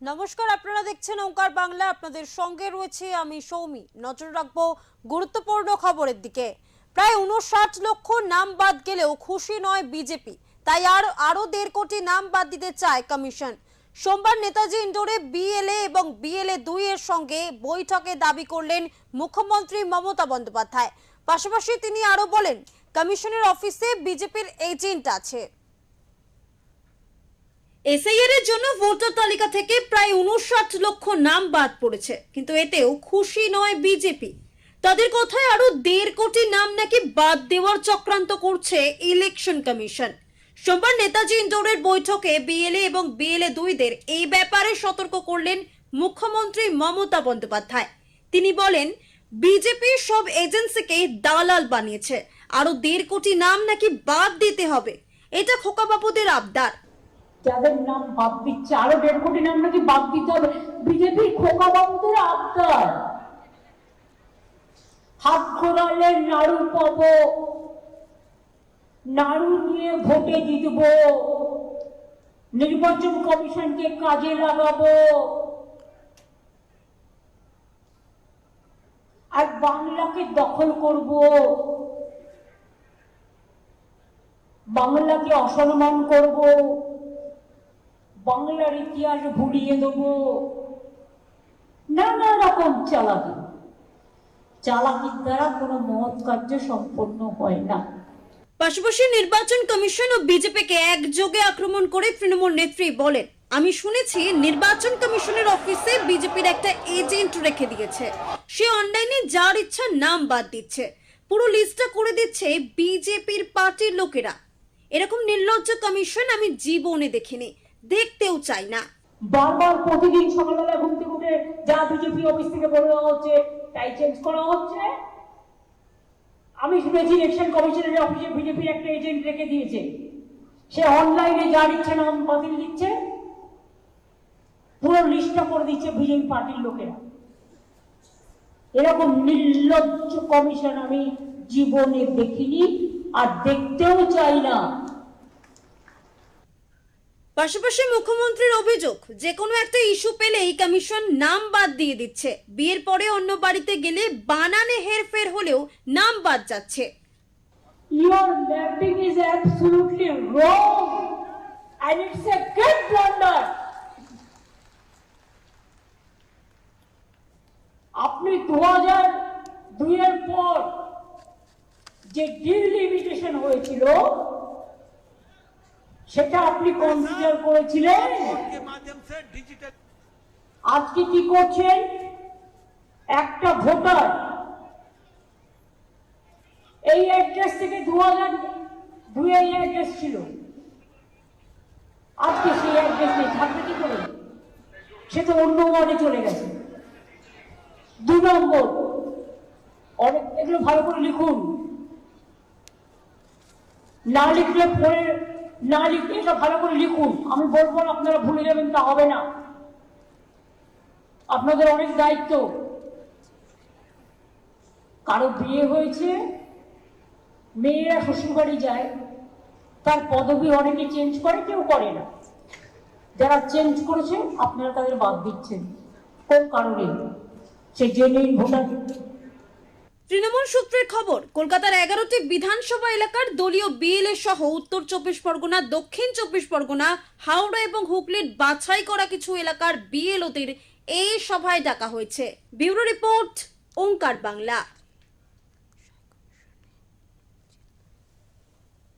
নমস্কার, আপনারা দেখছেন ওঙ্কার বাংলা। আপনাদের সঙ্গে রয়েছে আমি সৌমি। নজর রাখবো গুরুত্বপূর্ণ খবরের দিকে। প্রায় 59 লক্ষ নাম বাদ গেলেও খুশি নয় বিজেপি, তাই আরো 1.5 কোটি নাম বাদ দিতে চায় কমিশন। সোমবার নেতাজি ইন্ডোরে বিএলএ এবং বিএলএ 2 এর সঙ্গে বৈঠকে দাবি করলেন মুখ্যমন্ত্রী মমতা বন্দ্যোপাধ্যায়। পাশাপাশি তিনি আরো বলেন, কমিশনের অফিসে বিজেপির এজেন্ট আছে। এসআইআর এর জন্য ভোটার তালিকা থেকে প্রায় 59 লক্ষ নাম বাদ পড়েছে, কিন্তু এতেও খুশি নয় বিজেপি। তাদের কথায় আরো 1.5 কোটি নাম নাকি বাদ দেওয়ার চক্রান্ত করছে ইলেকশন কমিশন। সোমবার নেতাজি ইন্ডোরের বৈঠকে বিএলএ এবং বিএলএ 2 দের এই ব্যাপারে সতর্ক করলেন মুখ্যমন্ত্রী মমতা বন্দ্যোপাধ্যায়। তিনি বলেন, বিজেপি সব এজেন্সিকে দালাল বানিয়েছে, আরো 1.5 কোটি নাম নাকি বাদ দিতে হবে। এটা খোকাবাবুদের আবদার। যাদের নাম বাদ দিচ্ছে আরো 1.5 কোটি নাম নাকি বাদ দিতে হবে। বিজেপি খোকাবাবুদের আবদার। হাত ঘোরালে নাড়ু পাবো, নাড়ু নিয়ে ভোটে জিতবো, নির্বাচন কমিশনকে কাজে লাগাবো, আর বাংলাকে দখল করব, বাংলাকে অসম্মান করব, বাংলার ইতিহাস ভুলিয়ে দেব। নানা রকম চালাকির দ্বারা কোনো মহৎ কার্য সম্পন্ন হয় না। পাশাপাশি নির্বাচন কমিশন ও বিজেপিকে একযোগে আক্রমণ করে তৃণমূল নেত্রী বলেন, আমি শুনেছি নির্বাচন কমিশনের অফিসে বিজেপির একটা এজেন্ট রেখে দিয়েছে। সে অনলাইনে যার ইচ্ছা নাম বাদ দিচ্ছে, পুরো লিস্টটা করে দিচ্ছে বিজেপির পার্টির লোকেরা। এরকম নির্লজ্জ কমিশন আমি জীবনে দেখিনি, দেখতেও চাই না। বারবার প্রতিদিন সকালবেলা ঘুম থেকে উঠে যা বিজেপি অফিস থেকে বলা হচ্ছে তাই চেঞ্জ করা হচ্ছে। আমি শুনেছি ইলেকশন কমিশনের অফিসে বিজেপির একটা এজেন্ট রেখে দিয়েছে, সে অনলাইনে যার ইচ্ছে নাম বাতিল দিচ্ছে, পুরো লিস্টটা করে দিচ্ছে বিজেপি পার্টির লোকেরা। এরকম নির্লজ্জ কমিশন আমি জীবনে দেখিনি আর দেখতেও চাই না। পাশাপাশি মুখ্যমন্ত্রীর অভিযোগ, যে কোনো একটা ইস্যু পেলে এই কমিশন নাম বাদ দিয়ে দিচ্ছে। বিয়ের পরে অন্য বাড়িতে গেলে বানানে হেরফের হলেও নাম বাদ যাচ্ছে। Your mapping is absolutely wrong and it's a great blunder. আপনি 2002 এর পর যে ডিলিমিটেশন হয়েছিল সেটা আপনি কনসিডার করেছিলেন। আজকে কি করছেন? একটা ভোটার এই অ্যাড্রেস থেকে 2002 এর অ্যাড্রেস ছিল, আজকে সেই অ্যাড্রেস নেই, থাকবে কি করে? সে তো অন্য ওয়ার্ডে চলে গেছে। 2 নম্বর, অনেক এগুলো ভালো করে লিখুন, না লিখলে পরে না লিখলে এটা ভালো করে লিখুন। আমি বলবো না আপনারা ভুলে যাবেন, তা হবে না। আপনাদের অনেক দায়িত্ব। কারো বিয়ে হয়েছে, মেয়েরা শ্বশুর বাড়ি যায়, তার পদবি অনেকে চেঞ্জ করে, কেউ করে না। যারা চেঞ্জ করেছে আপনারা তাদের বাদ দিচ্ছেন কোন কারণে? সে জেনুইন ভোটার। তৃণমূল সূত্রের খবর, কলকাতার 11টি বিধানসভা এলাকার দলীয় বিএলএ সহ উত্তর 24 পরগনা, দক্ষিণ 24 পরগনা, হাওড়া এবং হুগলির বাছাই করা কিছু এলাকার বিএলওদের এই সভায় ডাকা হয়েছে। ব্যুরো রিপোর্ট, ওঙ্কার বাংলা।